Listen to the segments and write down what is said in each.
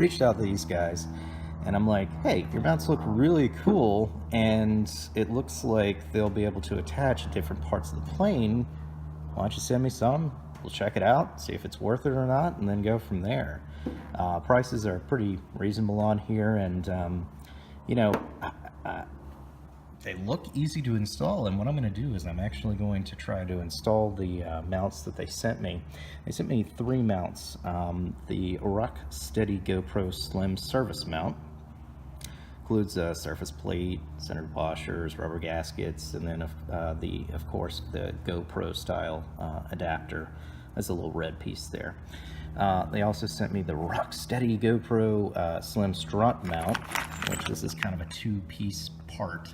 reached out to these guys and I'm like, hey, your mounts look really cool and it looks like they'll be able to attach at different parts of the plane. Why don't you send me some? We'll check it out, see if it's worth it or not, and then go from there. Prices are pretty reasonable on here, and you know, they look easy to install. And what I'm going to do is I'm actually going to try to install the mounts that they sent me. They sent me 3 mounts. The Rocksteady GoPro Slim service mount includes a surface plate, centered washers, rubber gaskets, and then of course the GoPro style adapter. That's a little red piece there. They also sent me the Rocksteady GoPro Slim strut mount, which this is kind of a 2-piece part.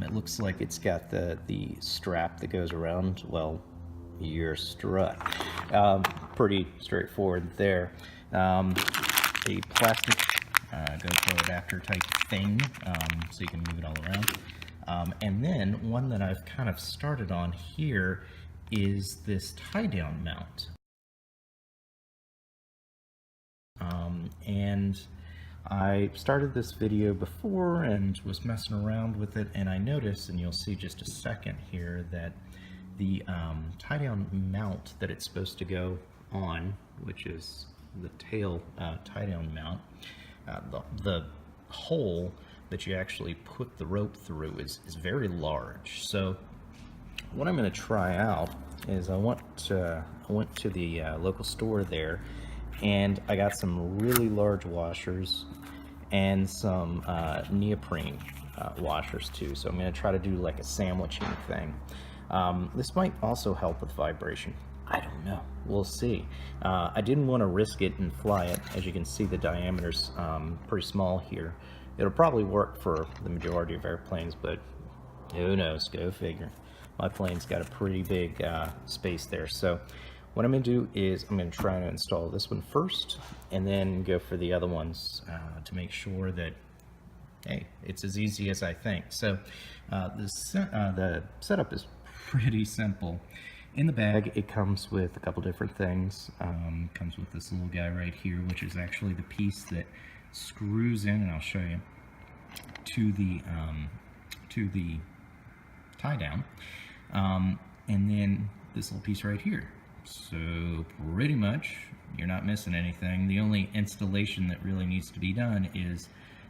It looks like it's got the strap that goes around, well, your strut. Pretty straightforward there. A plastic GoPro adapter type thing, so you can move it all around. And then one that I've kind of started on here is this tie-down mount. And I started this video before and was messing around with it, and I noticed, and you'll see just a second here, that the tie-down mount that it's supposed to go on, which is the tail tie-down mount, the hole that you actually put the rope through is very large. So what I'm going to try out is I went to the local store there, and I got some really large washers and some neoprene washers too. So I'm going to try to do like a sandwiching thing. This might also help with vibration. I don't know. We'll see. I didn't want to risk it and fly it. As you can see, the diameter's pretty small here. It'll probably work for the majority of airplanes, but who knows? Go figure. My plane's got a pretty big space there. So what I'm going to do is I'm going to try to install this one first and then go for the other ones to make sure that, hey, it's as easy as I think. So the setup is pretty simple. In the bag, it comes with a couple different things. Comes with this little guy right here, which is actually the piece that screws in, and I'll show you, to the tie down. And then this little piece right here. So pretty much you're not missing anything. The only installation that really needs to be done is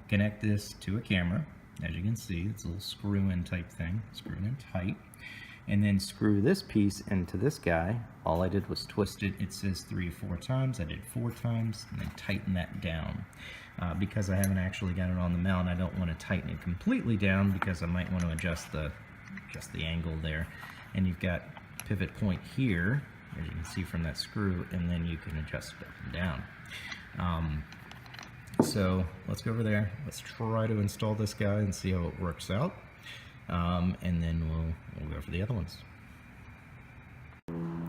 connect this to a camera. As you can see, it's a little screw-in type thing, screw it in tight, and then screw this piece into this guy. All I did was twist it. It says 3 or 4 times. I did 4 times, and then tighten that down. Because I haven't actually got it on the mount, I don't want to tighten it completely down because I might want to adjust the angle there. And you've got pivot point here, as you can see from that screw, and then you can adjust it up and down. So let's go over there. Let's try to install this guy and see how it works out. And then we'll go for the other ones.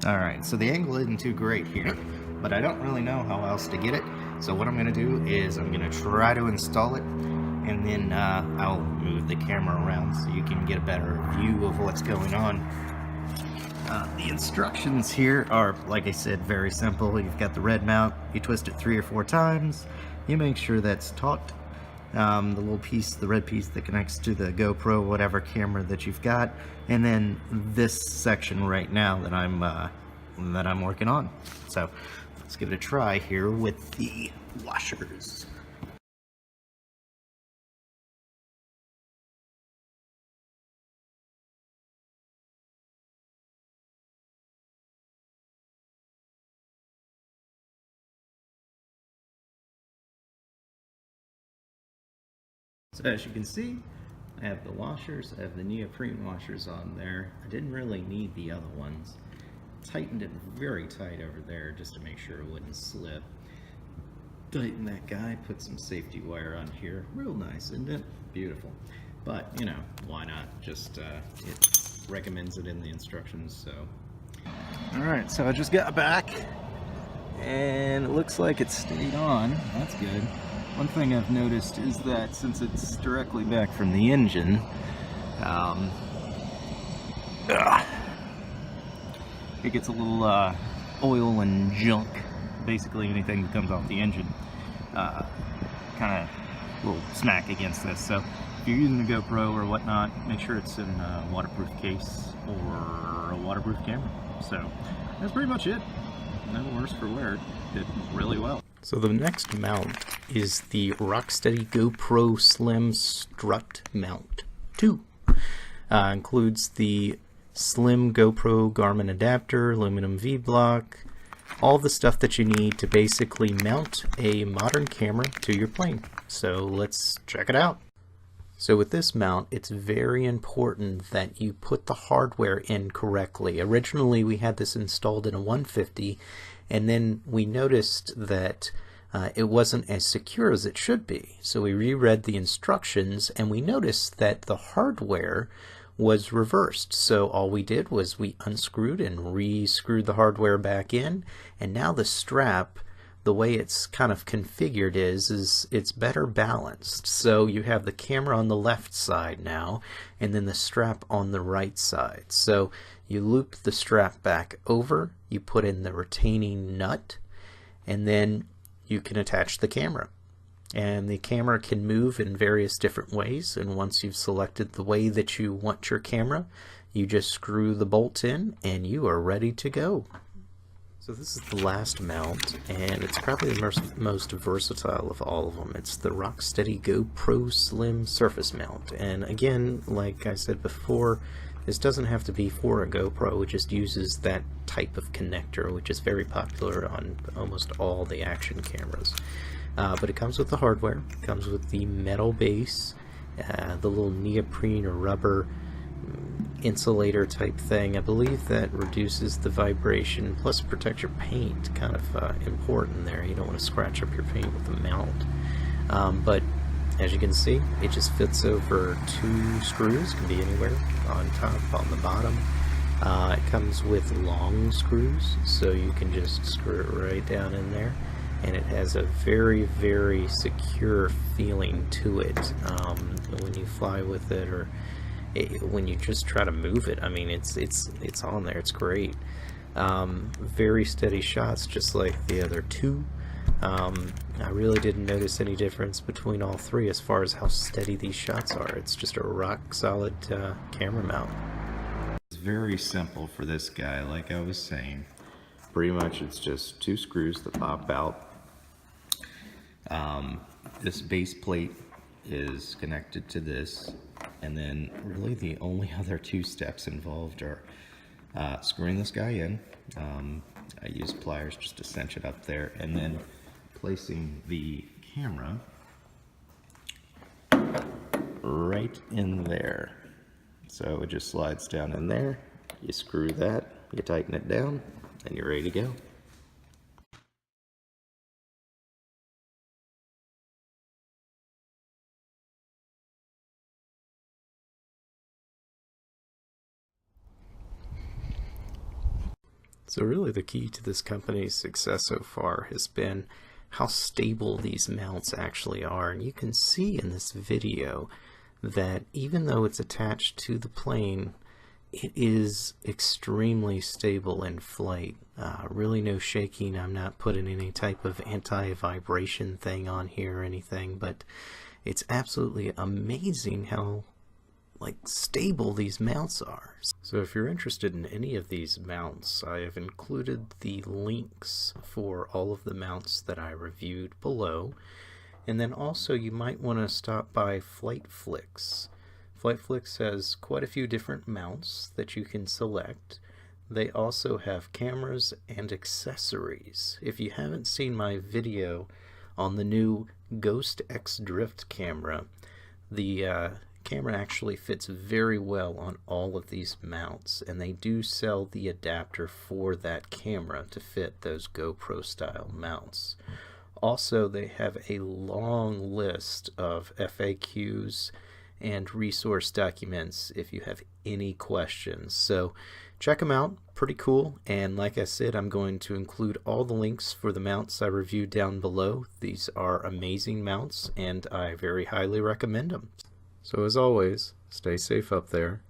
Alright, so the angle isn't too great here, but I don't really know how else to get it. So what I'm going to do is I'm going to try to install it, and then I'll move the camera around so you can get a better view of what's going on. The instructions here are, like I said, very simple. You've got the red mount, you twist it 3 or 4 times, you make sure that's taut. The little piece, the red piece that connects to the GoPro, whatever camera that you've got, and then this section right now that I'm working on. So let's give it a try here with the washers. So as you can see, I have the washers, I have the neoprene washers on there. I didn't really need the other ones. Tightened it very tight over there just to make sure it wouldn't slip. Tighten that guy, put some safety wire on here. Real nice, isn't it? Beautiful. But, you know, why not? Just, it recommends it in the instructions, so. Alright, so I just got back, and it looks like it stayed on. That's good. One thing I've noticed is that since it's directly back from the engine, it gets a little oil and junk, basically anything that comes off the engine. kind of will smack against this. So if you're using a GoPro or whatnot, make sure it's in a waterproof case or a waterproof camera. So that's pretty much it. No worse for wear. It did really well. So the next mount is the Rocksteady GoPro Slim Strut Mount 2. Includes the slim GoPro Garmin adapter, aluminum V-block, all the stuff that you need to basically mount a modern camera to your plane. So let's check it out. So with this mount, it's very important that you put the hardware in correctly. Originally we had this installed in a 150, and then we noticed that it wasn't as secure as it should be. So we reread the instructions and we noticed that the hardware was reversed. So all we did was we unscrewed and re-screwed the hardware back in, and now the strap, the way it's kind of configured is it's better balanced. So you have the camera on the left side now, and then the strap on the right side. So you loop the strap back over, you put in the retaining nut, and then you can attach the camera. And the camera can move in various different ways, and once you've selected the way that you want your camera, you just screw the bolt in and you are ready to go. So this is the last mount, and it's probably the most versatile of all of them. It's the Rocksteady GoPro Slim Surface Mount. And again, like I said before, this doesn't have to be for a GoPro. It just uses that type of connector, which is very popular on almost all the action cameras. But it comes with the hardware, it comes with the metal base, the little neoprene or rubber insulator type thing. I believe that reduces the vibration, plus protects your paint. Kind of important there. You don't want to scratch up your paint with the mount. But as you can see, it just fits over 2 screws. Can be anywhere, on top, on the bottom. It comes with long screws, so you can just screw it right down in there. And it has a very, very secure feeling to it when you fly with it, or when you just try to move it. I mean, it's on there. It's great. Very steady shots, just like the other 2. I really didn't notice any difference between all 3 as far as how steady these shots are. It's just a rock solid camera mount. It's very simple for this guy, like I was saying. Pretty much it's just 2 screws that pop out. This base plate is connected to this, and then really the only other 2 steps involved are screwing this guy in. I use pliers just to cinch it up there, and then placing the camera right in there. So it just slides down in there. You screw that, you tighten it down, and you're ready to go. So really the key to this company's success so far has been how stable these mounts actually are. And you can see in this video that even though it's attached to the plane, it is extremely stable in flight. Really no shaking. I'm not putting any type of anti-vibration thing on here or anything, but it's absolutely amazing how stable these mounts are. So if you're interested in any of these mounts, I have included the links for all of the mounts that I reviewed below. And then also you might want to stop by FlightFlix. FlightFlix has quite a few different mounts that you can select. They also have cameras and accessories. If you haven't seen my video on the new Ghost X Drift camera, the camera actually fits very well on all of these mounts, and they do sell the adapter for that camera to fit those GoPro style mounts. Also, they have a long list of FAQs and resource documents if you have any questions. So check them out, pretty cool. And like I said, I'm going to include all the links for the mounts I reviewed down below. These are amazing mounts and I very highly recommend them. So as always, stay safe up there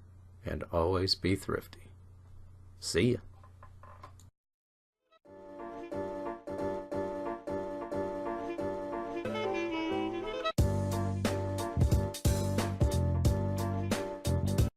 and always be thrifty. See ya.